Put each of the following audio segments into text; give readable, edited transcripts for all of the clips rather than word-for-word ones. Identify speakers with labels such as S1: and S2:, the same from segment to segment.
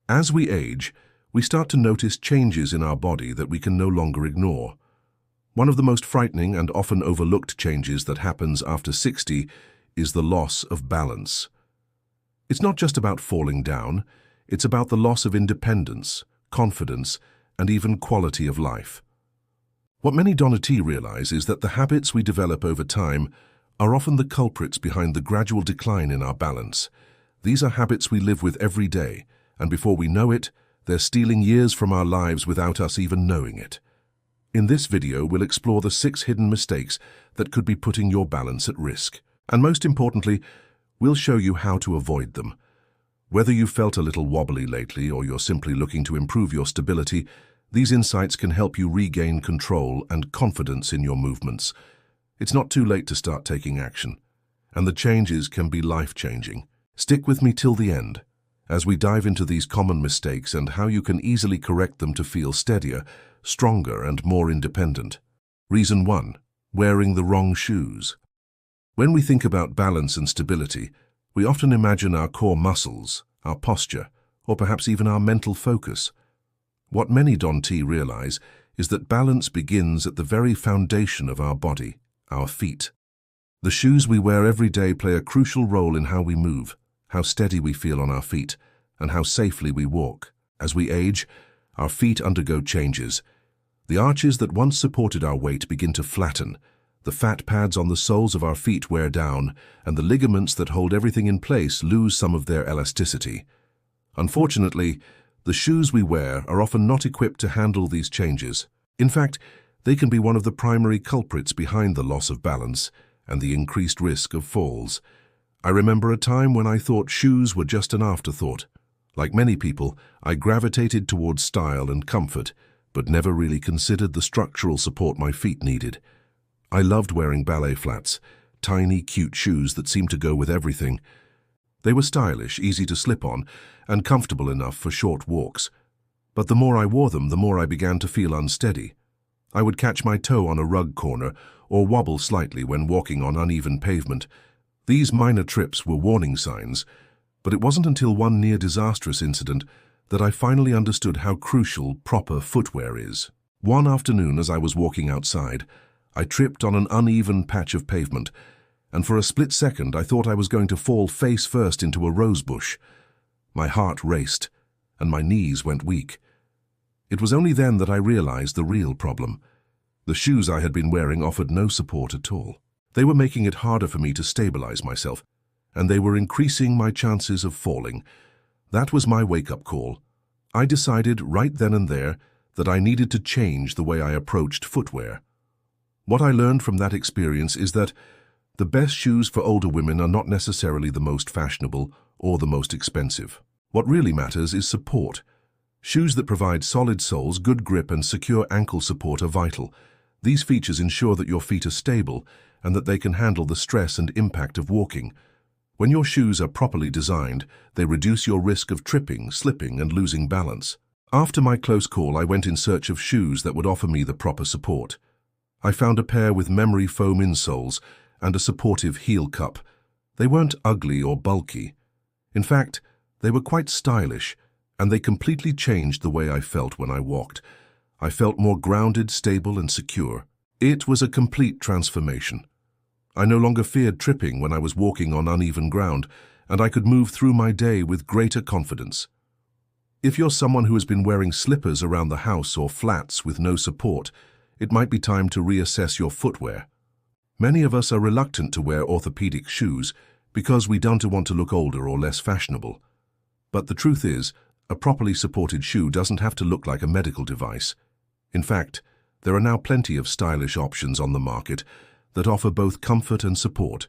S1: As we age, we start to notice changes in our body that we can no longer ignore. One of the most frightening and often overlooked changes that happens after 60 is the loss of balance. It's not just about falling down, it's about the loss of independence, confidence, and even quality of life. What many donatee realize is that the habits we develop over time are often the culprits behind the gradual decline in our balance. These are habits we live with every day, and before we know it, they're stealing years from our lives without us even knowing it. In this video, we'll explore the 6 hidden mistakes that could be putting your balance at risk. And most importantly, we'll show you how to avoid them. Whether you've felt a little wobbly lately or you're simply looking to improve your stability, these insights can help you regain control and confidence in your movements. It's not too late to start taking action, and the changes can be life-changing. Stick with me till the end, as we dive into these common mistakes and how you can easily correct them to feel steadier, stronger, and more independent. Reason 1. Wearing the wrong shoes. When we think about balance and stability, we often imagine our core muscles, our posture, or perhaps even our mental focus. What many donatee realize is that balance begins at the very foundation of our body, our feet. The shoes we wear every day play a crucial role in how we move, how steady we feel on our feet, and how safely we walk. As we age, our feet undergo changes. The arches that once supported our weight begin to flatten, the fat pads on the soles of our feet wear down, and the ligaments that hold everything in place lose some of their elasticity. Unfortunately, the shoes we wear are often not equipped to handle these changes. In fact, they can be one of the primary culprits behind the loss of balance and the increased risk of falls. I remember a time when I thought shoes were just an afterthought. Like many people, I gravitated towards style and comfort, but never really considered the structural support my feet needed. I loved wearing ballet flats, tiny, cute shoes that seemed to go with everything. They were stylish, easy to slip on, and comfortable enough for short walks. But the more I wore them, the more I began to feel unsteady. I would catch my toe on a rug corner or wobble slightly when walking on uneven pavement. These minor trips were warning signs, but it wasn't until one near-disastrous incident that I finally understood how crucial proper footwear is. One afternoon, as I was walking outside, I tripped on an uneven patch of pavement, and for a split second I thought I was going to fall face first into a rose bush. My heart raced, and my knees went weak. It was only then that I realized the real problem. The shoes I had been wearing offered no support at all. They were making it harder for me to stabilize myself, and they were increasing my chances of falling. That was my wake-up call. I decided right then and there that I needed to change the way I approached footwear. What I learned from that experience is that the best shoes for older women are not necessarily the most fashionable or the most expensive. What really matters is support. Shoes that provide solid soles, good grip, and secure ankle support are vital. These features ensure that your feet are stable and that they can handle the stress and impact of walking. When your shoes are properly designed, they reduce your risk of tripping, slipping, and losing balance. After my close call, I went in search of shoes that would offer me the proper support. I found a pair with memory foam insoles and a supportive heel cup. They weren't ugly or bulky. In fact, they were quite stylish, and they completely changed the way I felt when I walked. I felt more grounded, stable, and secure. It was a complete transformation. I no longer feared tripping when I was walking on uneven ground, and I could move through my day with greater confidence. If you're someone who has been wearing slippers around the house or flats with no support, it might be time to reassess your footwear. Many of us are reluctant to wear orthopedic shoes because we don't want to look older or less fashionable. But the truth is, a properly supported shoe doesn't have to look like a medical device. In fact, there are now plenty of stylish options on the market that offer both comfort and support.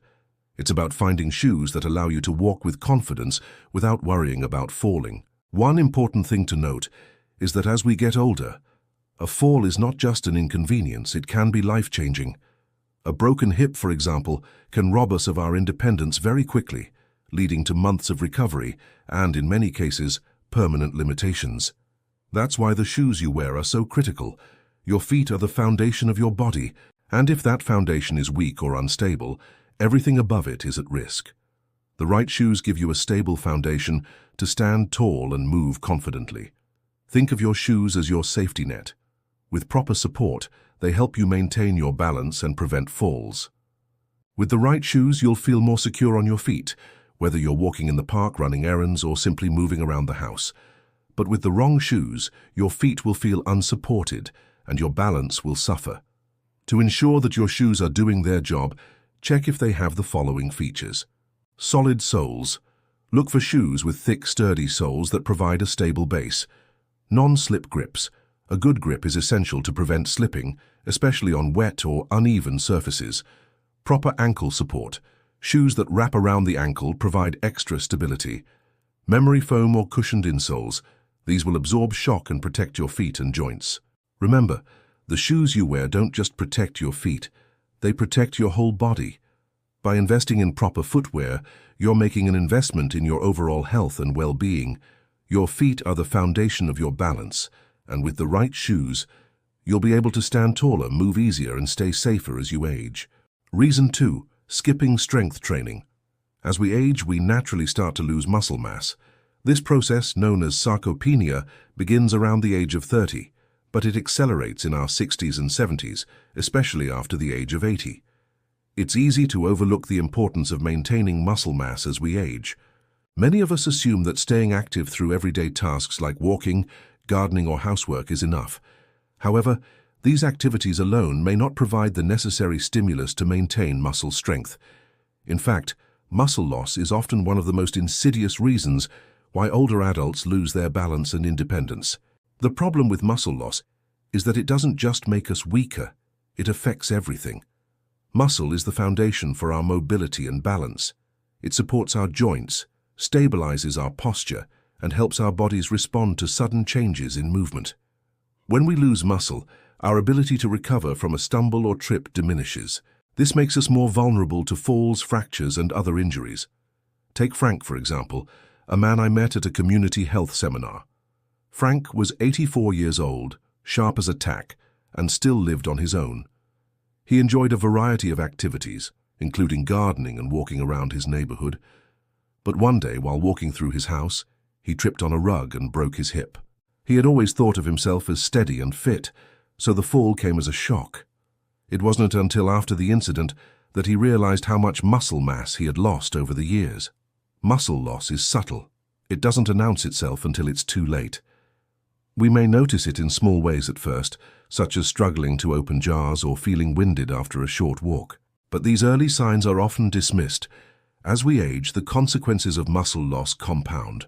S1: It's about finding shoes that allow you to walk with confidence without worrying about falling. One important thing to note is that as we get older, a fall is not just an inconvenience, it can be life-changing. A broken hip, for example, can rob us of our independence very quickly, leading to months of recovery and, in many cases, permanent limitations. That's why the shoes you wear are so critical. Your feet are the foundation of your body, and if that foundation is weak or unstable, everything above it is at risk. The right shoes give you a stable foundation to stand tall and move confidently. Think of your shoes as your safety net. With proper support, they help you maintain your balance and prevent falls. With the right shoes, you'll feel more secure on your feet, whether you're walking in the park, running errands, or simply moving around the house. But with the wrong shoes, your feet will feel unsupported and your balance will suffer. To ensure that your shoes are doing their job, check if they have the following features. Solid soles. Look for shoes with thick, sturdy soles that provide a stable base. Non-slip grips. A good grip is essential to prevent slipping, especially on wet or uneven surfaces. Proper ankle support. Shoes that wrap around the ankle provide extra stability. Memory foam or cushioned insoles. These will absorb shock and protect your feet and joints. Remember, the shoes you wear don't just protect your feet, they protect your whole body. By investing in proper footwear, you're making an investment in your overall health and well-being. Your feet are the foundation of your balance, and with the right shoes, you'll be able to stand taller, move easier, and stay safer as you age. Reason 2. Skipping strength training. As we age, we naturally start to lose muscle mass. This process, known as sarcopenia, begins around the age of 30, but it accelerates in our 60s and 70s, especially after the age of 80. It's easy to overlook the importance of maintaining muscle mass as we age. Many of us assume that staying active through everyday tasks like walking, gardening, or housework is enough. However, these activities alone may not provide the necessary stimulus to maintain muscle strength. In fact, muscle loss is often one of the most insidious reasons why older adults lose their balance and independence. The problem with muscle loss is that it doesn't just make us weaker, it affects everything. Muscle is the foundation for our mobility and balance. It supports our joints, stabilizes our posture, and helps our bodies respond to sudden changes in movement. When we lose muscle, our ability to recover from a stumble or trip diminishes. This makes us more vulnerable to falls, fractures, and other injuries. Take Frank, for example, a man I met at a community health seminar. Frank was 84 years old, sharp as a tack, and still lived on his own. He enjoyed a variety of activities, including gardening and walking around his neighborhood. But one day, while walking through his house, he tripped on a rug and broke his hip. He had always thought of himself as steady and fit, so the fall came as a shock. It wasn't until after the incident that he realized how much muscle mass he had lost over the years. Muscle loss is subtle. It doesn't announce itself until it's too late. We may notice it in small ways at first, such as struggling to open jars or feeling winded after a short walk. But these early signs are often dismissed. As we age, the consequences of muscle loss compound.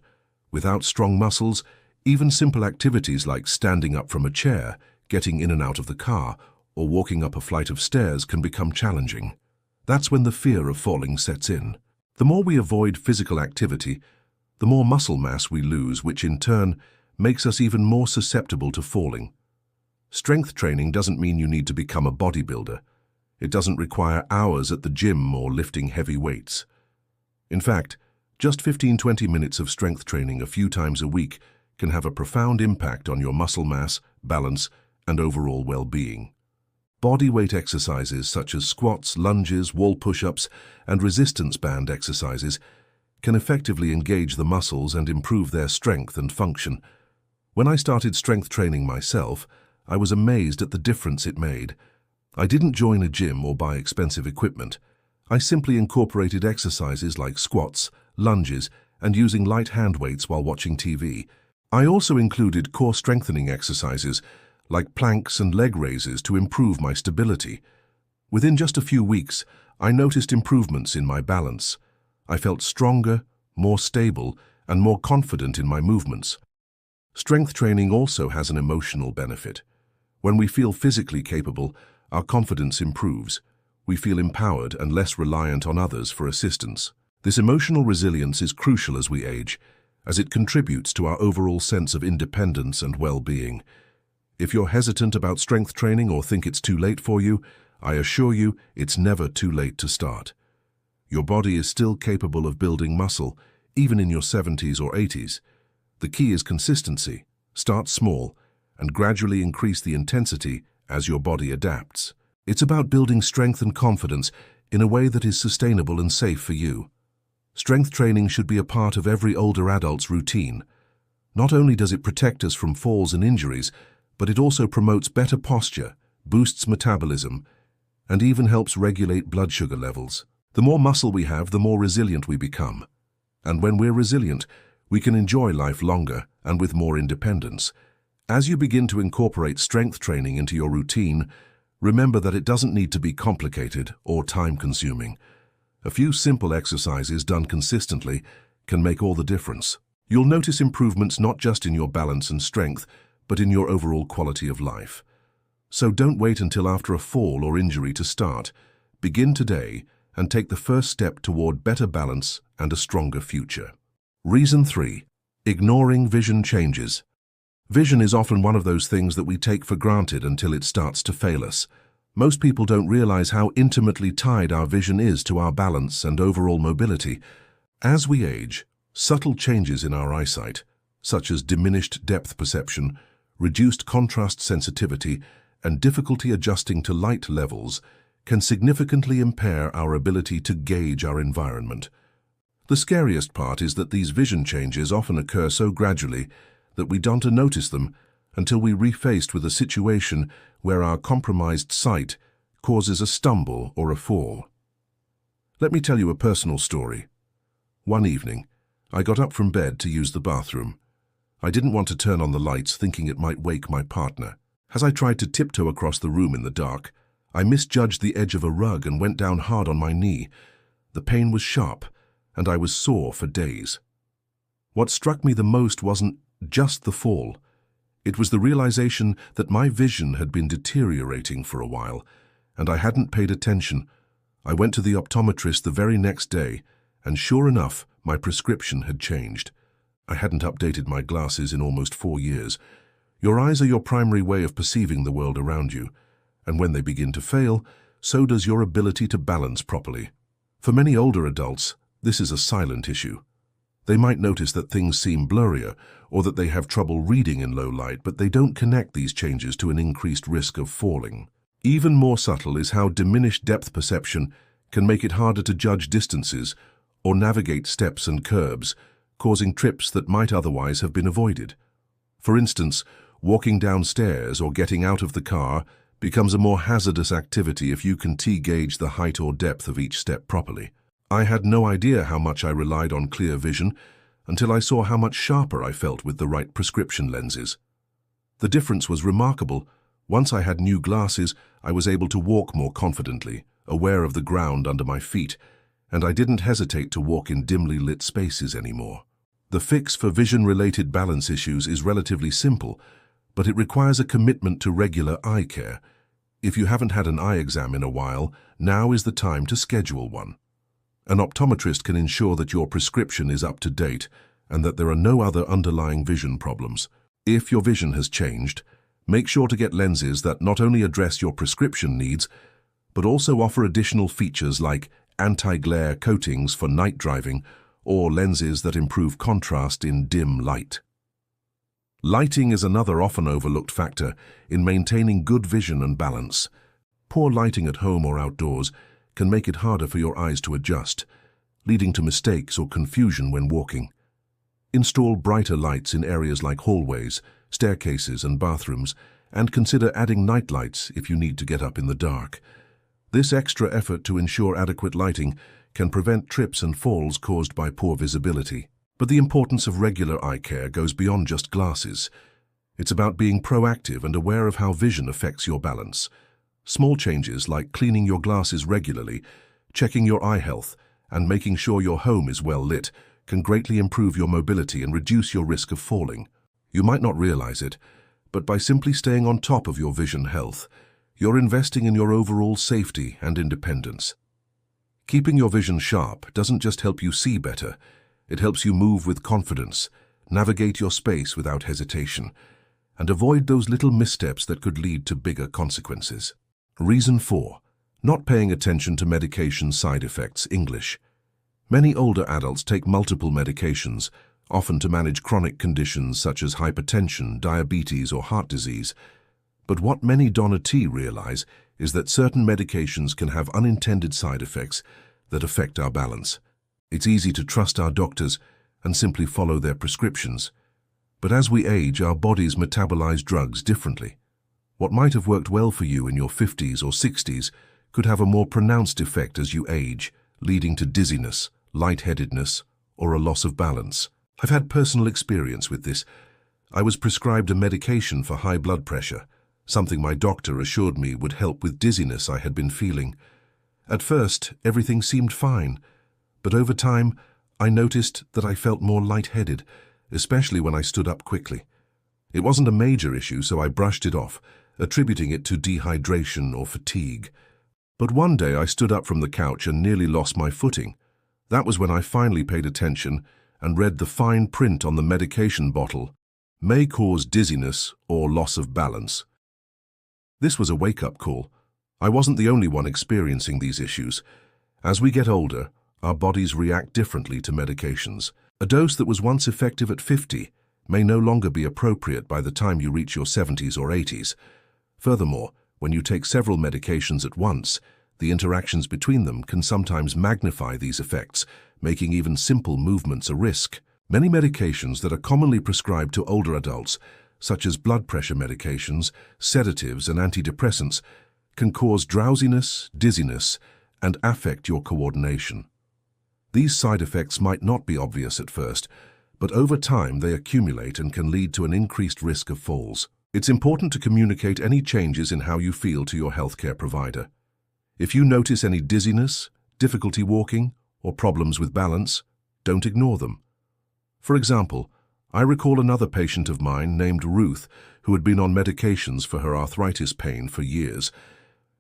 S1: Without strong muscles, even simple activities like standing up from a chair, getting in and out of the car, or walking up a flight of stairs can become challenging. That's when the fear of falling sets in. The more we avoid physical activity, the more muscle mass we lose, which in turn makes us even more susceptible to falling. Strength training doesn't mean you need to become a bodybuilder. It doesn't require hours at the gym or lifting heavy weights. In fact, just 15-20 minutes of strength training a few times a week can have a profound impact on your muscle mass, balance, and overall well-being. Body weight exercises such as squats, lunges, wall push-ups, and resistance band exercises can effectively engage the muscles and improve their strength and function. When I started strength training myself, I was amazed at the difference it made. I didn't join a gym or buy expensive equipment. I simply incorporated exercises like squats, lunges, and using light hand weights while watching TV. I also included core strengthening exercises like planks and leg raises to improve my stability. Within just a few weeks, I noticed improvements in my balance. I felt stronger, more stable, and more confident in my movements. Strength training also has an emotional benefit. When we feel physically capable, our confidence improves. We feel empowered and less reliant on others for assistance. This emotional resilience is crucial as we age, as it contributes to our overall sense of independence and well-being. If you're hesitant about strength training or think it's too late for you, I assure you it's never too late to start. Your body is still capable of building muscle, even in your 70s or 80s. The key is consistency. Start small and gradually increase the intensity as your body adapts. It's about building strength and confidence in a way that is sustainable and safe for you. Strength training should be a part of every older adult's routine. Not only does it protect us from falls and injuries, but it also promotes better posture, boosts metabolism, and even helps regulate blood sugar levels. The more muscle we have, the more resilient we become. And when we're resilient, we can enjoy life longer and with more independence. As you begin to incorporate strength training into your routine, remember that it doesn't need to be complicated or time-consuming. A few simple exercises done consistently can make all the difference. You'll notice improvements not just in your balance and strength, but in your overall quality of life. So don't wait until after a fall or injury to start. Begin today and take the first step toward better balance and a stronger future. Reason 3. Ignoring vision changes. Vision is often one of those things that we take for granted until it starts to fail us. Most people don't realize how intimately tied our vision is to our balance and overall mobility. As we age, subtle changes in our eyesight, such as diminished depth perception, reduced contrast sensitivity, and difficulty adjusting to light levels, can significantly impair our ability to gauge our environment. The scariest part is that these vision changes often occur so gradually that we don't notice them until we're refaced with a situation where our compromised sight causes a stumble or a fall. Let me tell you a personal story. One evening, I got up from bed to use the bathroom. I didn't want to turn on the lights, thinking it might wake my partner. As I tried to tiptoe across the room in the dark, I misjudged the edge of a rug and went down hard on my knee. The pain was sharp, and I was sore for days. What struck me the most wasn't just the fall. It was the realization that my vision had been deteriorating for a while, and I hadn't paid attention. I went to the optometrist the very next day, and sure enough, my prescription had changed. I hadn't updated my glasses in almost 4 years. Your eyes are your primary way of perceiving the world around you, and when they begin to fail, so does your ability to balance properly. For many older adults, this is a silent issue. They might notice that things seem blurrier or that they have trouble reading in low light, but they don't connect these changes to an increased risk of falling. Even more subtle is how diminished depth perception can make it harder to judge distances or navigate steps and curbs, causing trips that might otherwise have been avoided. For instance, walking downstairs or getting out of the car becomes a more hazardous activity if you can't gauge the height or depth of each step properly. I had no idea how much I relied on clear vision until I saw how much sharper I felt with the right prescription lenses. The difference was remarkable. Once I had new glasses, I was able to walk more confidently, aware of the ground under my feet, and I didn't hesitate to walk in dimly lit spaces anymore. The fix for vision-related balance issues is relatively simple, but it requires a commitment to regular eye care. If you haven't had an eye exam in a while, now is the time to schedule one. An optometrist can ensure that your prescription is up to date and that there are no other underlying vision problems. If your vision has changed, make sure to get lenses that not only address your prescription needs, but also offer additional features like anti-glare coatings for night driving or lenses that improve contrast in dim light. Lighting is another often overlooked factor in maintaining good vision and balance. Poor lighting at home or outdoors can make it harder for your eyes to adjust, leading to mistakes or confusion when walking. Install brighter lights in areas like hallways, staircases, and bathrooms, and consider adding night lights if you need to get up in the dark. This extra effort to ensure adequate lighting can prevent trips and falls caused by poor visibility. But the importance of regular eye care goes beyond just glasses. It's about being proactive and aware of how vision affects your balance. Small changes like cleaning your glasses regularly, checking your eye health, and making sure your home is well lit can greatly improve your mobility and reduce your risk of falling. You might not realize it, but by simply staying on top of your vision health, you're investing in your overall safety and independence. Keeping your vision sharp doesn't just help you see better, it helps you move with confidence, navigate your space without hesitation, and avoid those little missteps that could lead to bigger consequences. Reason 4. Not paying attention to medication side effects. English. Many older adults take multiple medications, often to manage chronic conditions such as hypertension, diabetes, or heart disease. But what many don't realize is that certain medications can have unintended side effects that affect our balance. It's easy to trust our doctors and simply follow their prescriptions. But as we age, our bodies metabolize drugs differently. What might have worked well for you in your 50s or 60s could have a more pronounced effect as you age, leading to dizziness, lightheadedness, or a loss of balance. I've had personal experience with this. I was prescribed a medication for high blood pressure, something my doctor assured me would help with dizziness I had been feeling. At first, everything seemed fine, but over time, I noticed that I felt more lightheaded, especially when I stood up quickly. It wasn't a major issue, so I brushed it off, attributing it to dehydration or fatigue. But one day I stood up from the couch and nearly lost my footing. That was when I finally paid attention and read the fine print on the medication bottle: may cause dizziness or loss of balance. This was a wake-up call. I wasn't the only one experiencing these issues. As we get older, our bodies react differently to medications. A dose that was once effective at 50 may no longer be appropriate by the time you reach your 70s or 80s. Furthermore, when you take several medications at once, the interactions between them can sometimes magnify these effects, making even simple movements a risk. Many medications that are commonly prescribed to older adults, such as blood pressure medications, sedatives, and antidepressants, can cause drowsiness, dizziness, and affect your coordination. These side effects might not be obvious at first, but over time they accumulate and can lead to an increased risk of falls. It's important to communicate any changes in how you feel to your healthcare provider. If you notice any dizziness, difficulty walking, or problems with balance, don't ignore them. For example, I recall another patient of mine named Ruth who had been on medications for her arthritis pain for years.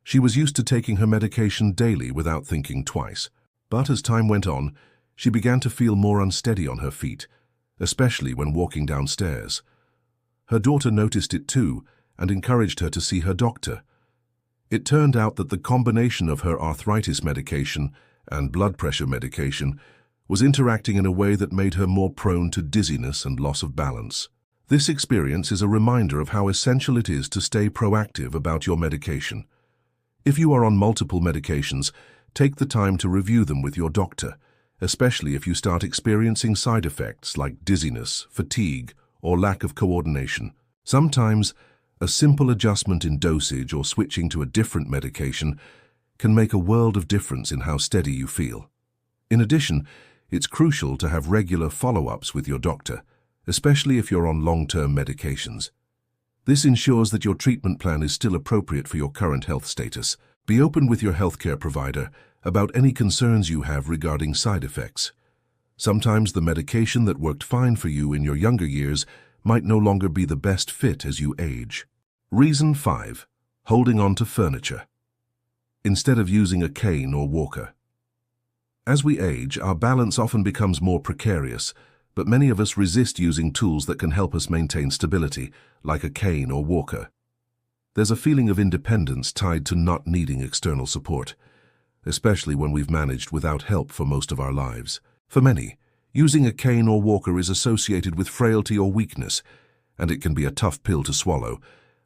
S1: She was used to taking her medication daily without thinking twice. But as time went on, she began to feel more unsteady on her feet, especially when walking downstairs. Her daughter noticed it too and encouraged her to see her doctor. It turned out that the combination of her arthritis medication and blood pressure medication was interacting in a way that made her more prone to dizziness and loss of balance. This experience is a reminder of how essential it is to stay proactive about your medication. If you are on multiple medications, take the time to review them with your doctor, especially if you start experiencing side effects like dizziness, fatigue, or lack of coordination. Sometimes, a simple adjustment in dosage or switching to a different medication can make a world of difference in how steady you feel. In addition, it's crucial to have regular follow-ups with your doctor, especially if you're on long-term medications. This ensures that your treatment plan is still appropriate for your current health status. Be open with your healthcare provider about any concerns you have regarding side effects. Sometimes the medication that worked fine for you in your younger years might no longer be the best fit as you age. Reason 5. Holding on to furniture instead of using a cane or walker. As we age, our balance often becomes more precarious, but many of us resist using tools that can help us maintain stability, like a cane or walker. There's a feeling of independence tied to not needing external support, especially when we've managed without help for most of our lives. For many, using a cane or walker is associated with frailty or weakness, and it can be a tough pill to swallow.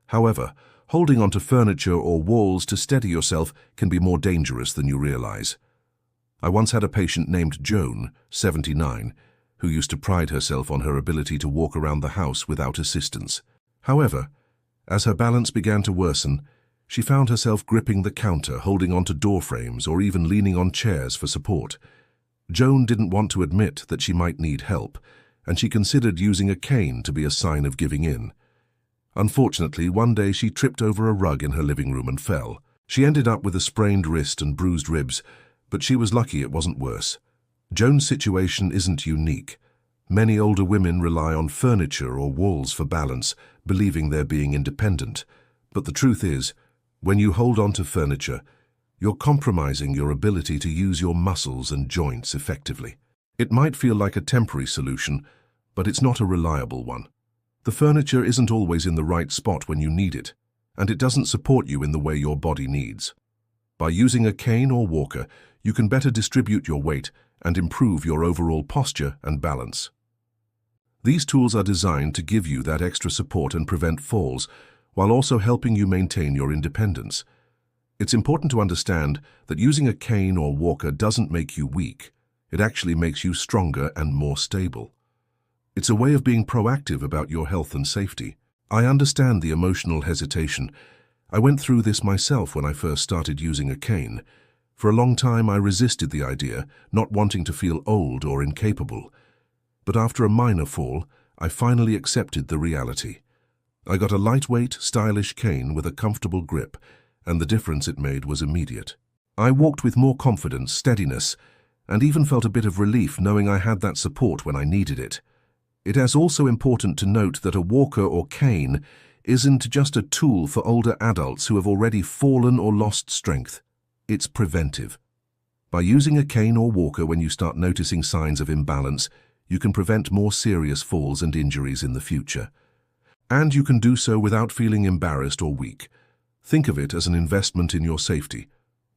S1: However, holding onto furniture or walls to steady yourself can be more dangerous than you realize. I once had a patient named Joan, 79, who used to pride herself on her ability to walk around the house without assistance. However, as her balance began to worsen, she found herself gripping the counter, holding onto door frames, or even leaning on chairs for support. Joan didn't want to admit that she might need help, and she considered using a cane to be a sign of giving in. Unfortunately, one day she tripped over a rug in her living room and fell. She ended up with a sprained wrist and bruised ribs, but she was lucky it wasn't worse. Joan's situation isn't unique. Many older women rely on furniture or walls for balance, believing they're being independent. But the truth is, when you hold on to furniture, you're compromising your ability to use your muscles and joints effectively. It might feel like a temporary solution, but it's not a reliable one. The furniture isn't always in the right spot when you need it, and it doesn't support you in the way your body needs. By using a cane or walker, you can better distribute your weight and improve your overall posture and balance. These tools are designed to give you that extra support and prevent falls, while also helping you maintain your independence. It's important to understand that using a cane or walker doesn't make you weak. It actually makes you stronger and more stable. It's a way of being proactive about your health and safety. I understand the emotional hesitation. I went through this myself when I first started using a cane. For a long time I resisted the idea, not wanting to feel old or incapable. But after a minor fall, I finally accepted the reality. I got a lightweight, stylish cane with a comfortable grip, and the difference it made was immediate. I walked with more confidence, steadiness, and even felt a bit of relief knowing I had that support when I needed it. It is also important to note that a walker or cane isn't just a tool for older adults who have already fallen or lost strength. It's preventive. By using a cane or walker when you start noticing signs of imbalance, you can prevent more serious falls and injuries in the future. And you can do so without feeling embarrassed or weak. Think of it as an investment in your safety.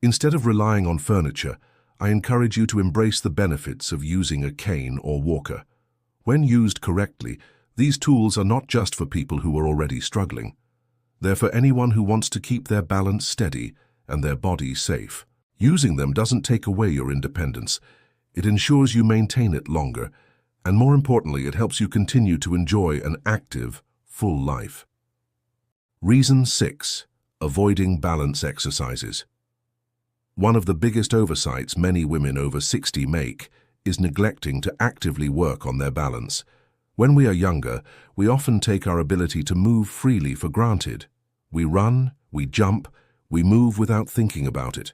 S1: Instead of relying on furniture, I encourage you to embrace the benefits of using a cane or walker. When used correctly, these tools are not just for people who are already struggling. They're for anyone who wants to keep their balance steady and their body safe. Using them doesn't take away your independence. It ensures you maintain it longer, and more importantly, it helps you continue to enjoy an active, full life. Reason 6. Avoiding balance exercises. One of the biggest oversights many women over 60 make is neglecting to actively work on their balance. When we are younger, we often take our ability to move freely for granted. We run, we jump, we move without thinking about it.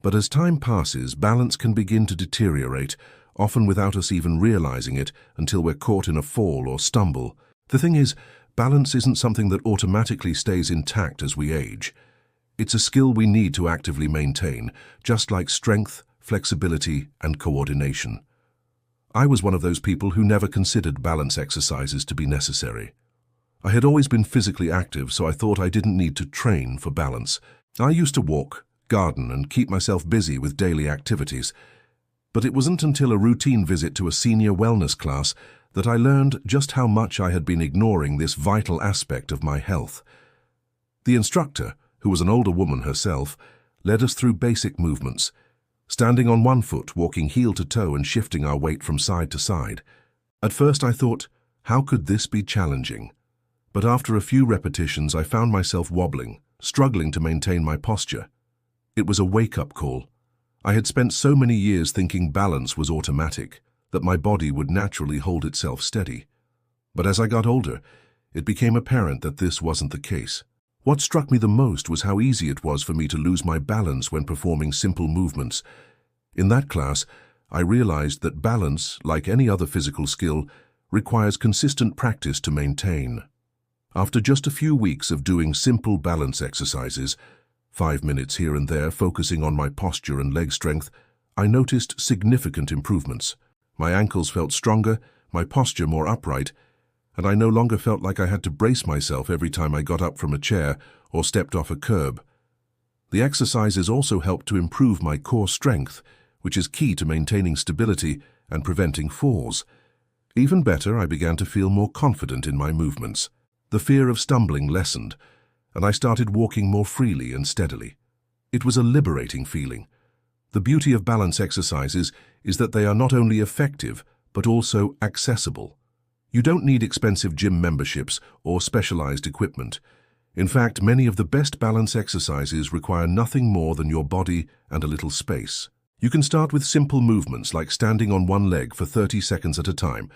S1: But as time passes, balance can begin to deteriorate, often without us even realizing it until we're caught in a fall or stumble. The thing is, balance isn't something that automatically stays intact as we age. It's a skill we need to actively maintain, just like strength, flexibility, and coordination. I was one of those people who never considered balance exercises to be necessary. I had always been physically active, so I thought I didn't need to train for balance. I used to walk, garden, and keep myself busy with daily activities. But it wasn't until a routine visit to a senior wellness class that I learned just how much I had been ignoring this vital aspect of my health. The instructor, who was an older woman herself, led us through basic movements, standing on one foot, walking heel to toe and shifting our weight from side to side. At first I thought, how could this be challenging? But after a few repetitions I found myself wobbling, struggling to maintain my posture. It was a wake-up call. I had spent so many years thinking balance was automatic, that my body would naturally hold itself steady. But as I got older, it became apparent that this wasn't the case. What struck me the most was how easy it was for me to lose my balance when performing simple movements. In that class, I realized that balance, like any other physical skill, requires consistent practice to maintain. After just a few weeks of doing simple balance exercises, 5 minutes here and there focusing on my posture and leg strength, I noticed significant improvements. My ankles felt stronger, my posture more upright, and I no longer felt like I had to brace myself every time I got up from a chair or stepped off a curb. The exercises also helped to improve my core strength, which is key to maintaining stability and preventing falls. Even better, I began to feel more confident in my movements. The fear of stumbling lessened, and I started walking more freely and steadily. It was a liberating feeling. The beauty of balance exercises is that they are not only effective, but also accessible. You don't need expensive gym memberships or specialized equipment. In fact, many of the best balance exercises require nothing more than your body and a little space. You can start with simple movements like standing on one leg for 30 seconds at a time,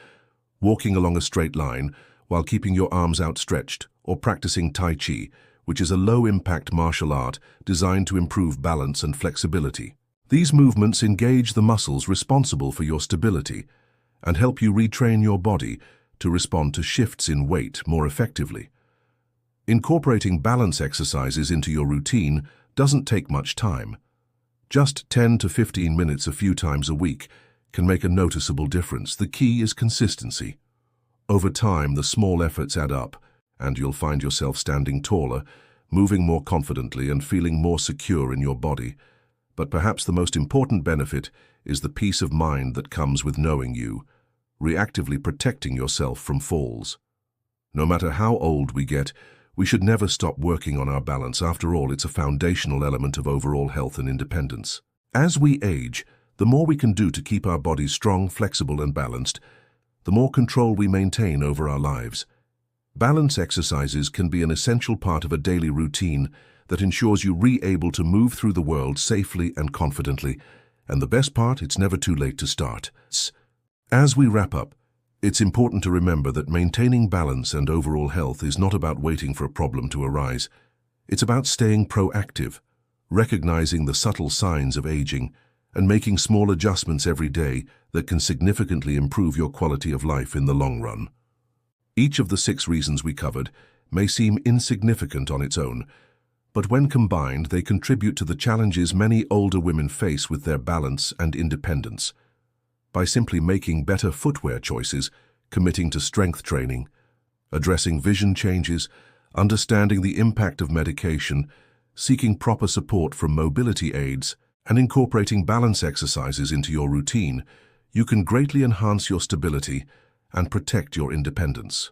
S1: walking along a straight line while keeping your arms outstretched, or practicing Tai Chi, which is a low-impact martial art designed to improve balance and flexibility. These movements engage the muscles responsible for your stability and help you retrain your body to respond to shifts in weight more effectively. Incorporating balance exercises into your routine doesn't take much time. Just 10 to 15 minutes a few times a week can make a noticeable difference. The key is consistency. Over time, the small efforts add up, and you'll find yourself standing taller, moving more confidently, and feeling more secure in your body. But perhaps the most important benefit is the peace of mind that comes with knowing you, reactively protecting yourself from falls. No matter how old we get, we should never stop working on our balance. After all, it's a foundational element of overall health and independence. As we age, The more we can do to keep our bodies strong, flexible, and balanced, the more control we maintain over our lives. Balance exercises can be an essential part of a daily routine that ensures you able to move through the world safely and confidently. And the best part, it's never too late to start. As we wrap up, it's important to remember that maintaining balance and overall health is not about waiting for a problem to arise. It's about staying proactive, recognizing the subtle signs of aging, and making small adjustments every day that can significantly improve your quality of life in the long run. Each of the 6 reasons we covered may seem insignificant on its own, but when combined, they contribute to the challenges many older women face with their balance and independence. By simply making better footwear choices, committing to strength training, addressing vision changes, understanding the impact of medication, seeking proper support from mobility aids, and incorporating balance exercises into your routine, you can greatly enhance your stability and protect your independence.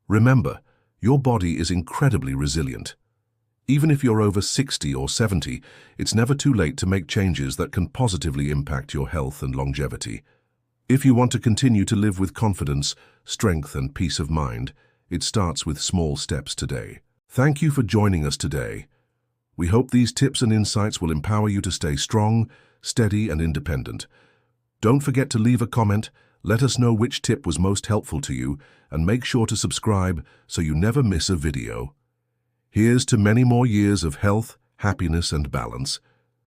S1: Remember, your body is incredibly resilient. Even if you're over 60 or 70, it's never too late to make changes that can positively impact your health and longevity. If you want to continue to live with confidence, strength, and peace of mind, it starts with small steps today. Thank you for joining us today. We hope these tips and insights will empower you to stay strong, steady, and independent. Don't forget to leave a comment, let us know which tip was most helpful to you, and make sure to subscribe so you never miss a video. Here's to many more years of health, happiness, and balance.